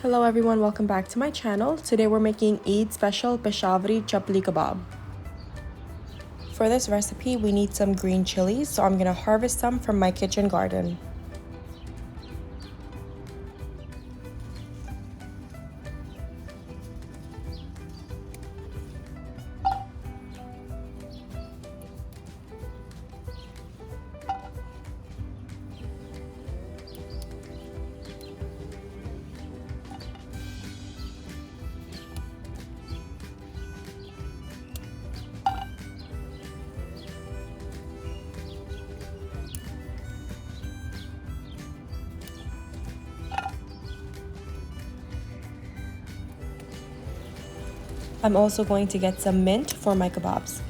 Hello everyone, welcome back to my channel. Today we're making Eid special Peshawari Chapli Kabab. For this recipe, we need some green chilies, so I'm gonna harvest some from my kitchen garden. I'm also going to get some mint for my kebabs.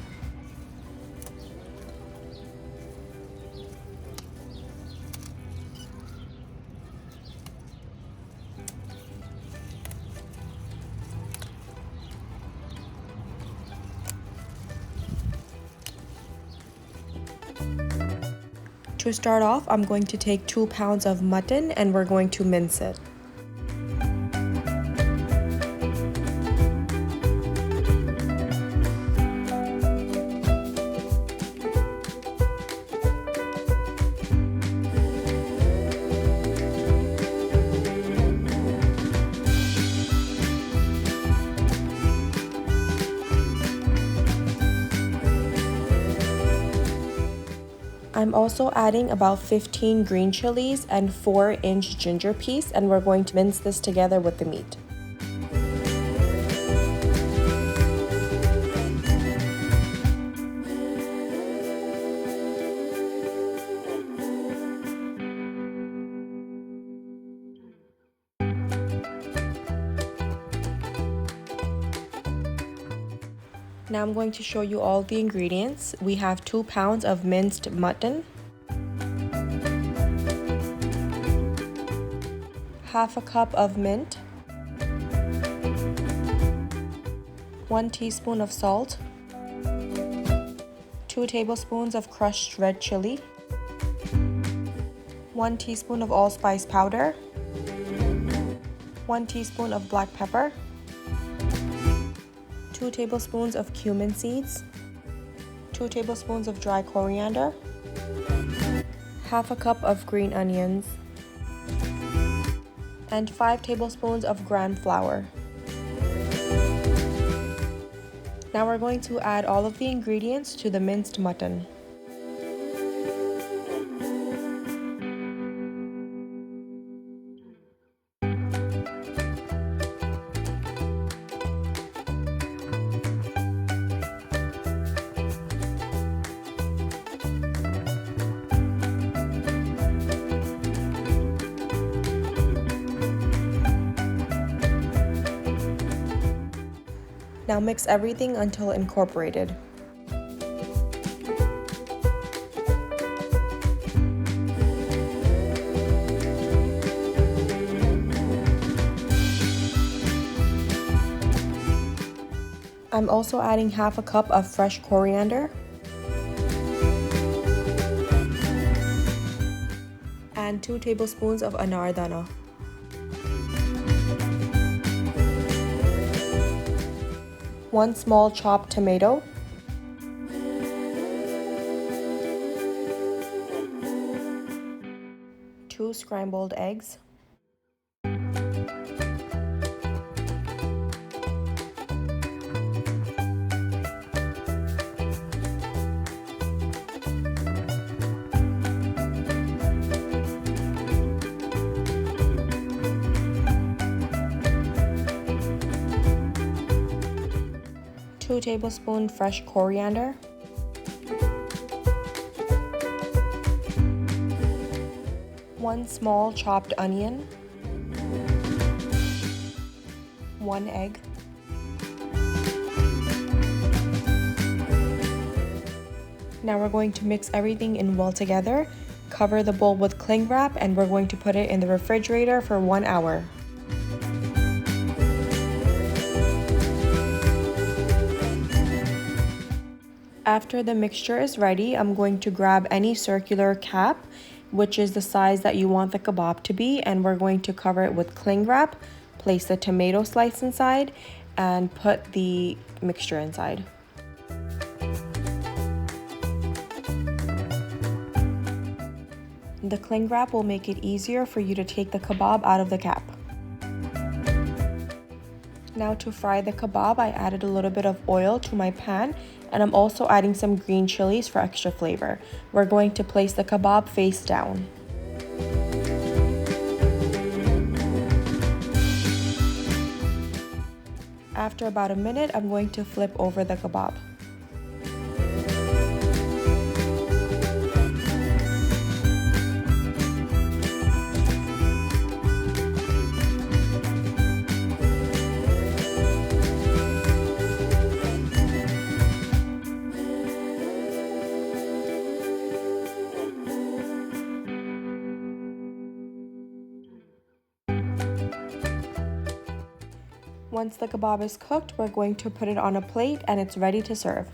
To start off, I'm going to take 2 pounds of mutton and we're going to mince it. I'm also adding about 15 green chilies and 4-inch ginger piece, and we're going to mince this together with the meat. Now I'm going to show you all the ingredients. We have 2 pounds of minced mutton, half a cup of mint, 1 teaspoon of salt, 2 tablespoons of crushed red chili, 1 teaspoon of allspice powder, 1 teaspoon of black pepper, 2 tablespoons of cumin seeds, 2 tablespoons of dry coriander, half a cup of green onions, and 5 tablespoons of ground flour. Now we're going to add all of the ingredients to the minced mutton. Now mix everything until incorporated. I'm also adding half a cup of fresh coriander and 2 tablespoons of anar dana. One small chopped tomato, 2 scrambled eggs, 2 tablespoons fresh coriander, 1 small chopped onion, 1 egg, now we're going to mix everything in well together, cover the bowl with cling wrap, and we're going to put it in the refrigerator for 1 hour. After the mixture is ready, I'm going to grab any circular cap, which is the size that you want the kebab to be, and we're going to cover it with cling wrap, place the tomato slice inside, and put the mixture inside. The cling wrap will make it easier for you to take the kebab out of the cap. Now to fry the kebab, I added a little bit of oil to my pan, and I'm also adding some green chilies for extra flavor. We're going to place the kebab face down. After about a minute, I'm going to flip over the kebab. Once the kebab is cooked, we're going to put it on a plate and it's ready to serve.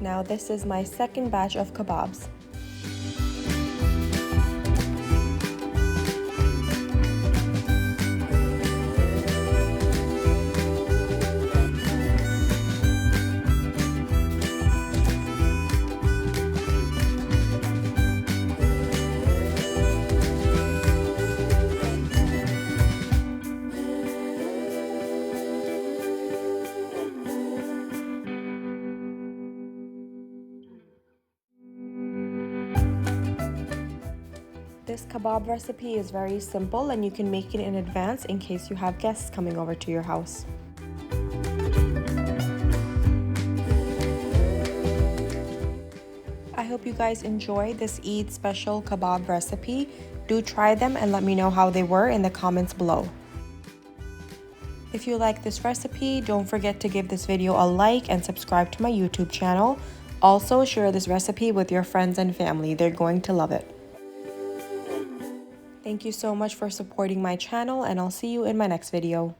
Now this is my second batch of kebabs. This kebab recipe is very simple and you can make it in advance in case you have guests coming over to your house. I hope you guys enjoyed this Eid special kebab recipe. Do try them and let me know how they were in the comments below. If you like this recipe, don't forget to give this video a like and subscribe to my YouTube channel. Also, share this recipe with your friends and family. They're going to love it. Thank you so much for supporting my channel, and I'll see you in my next video.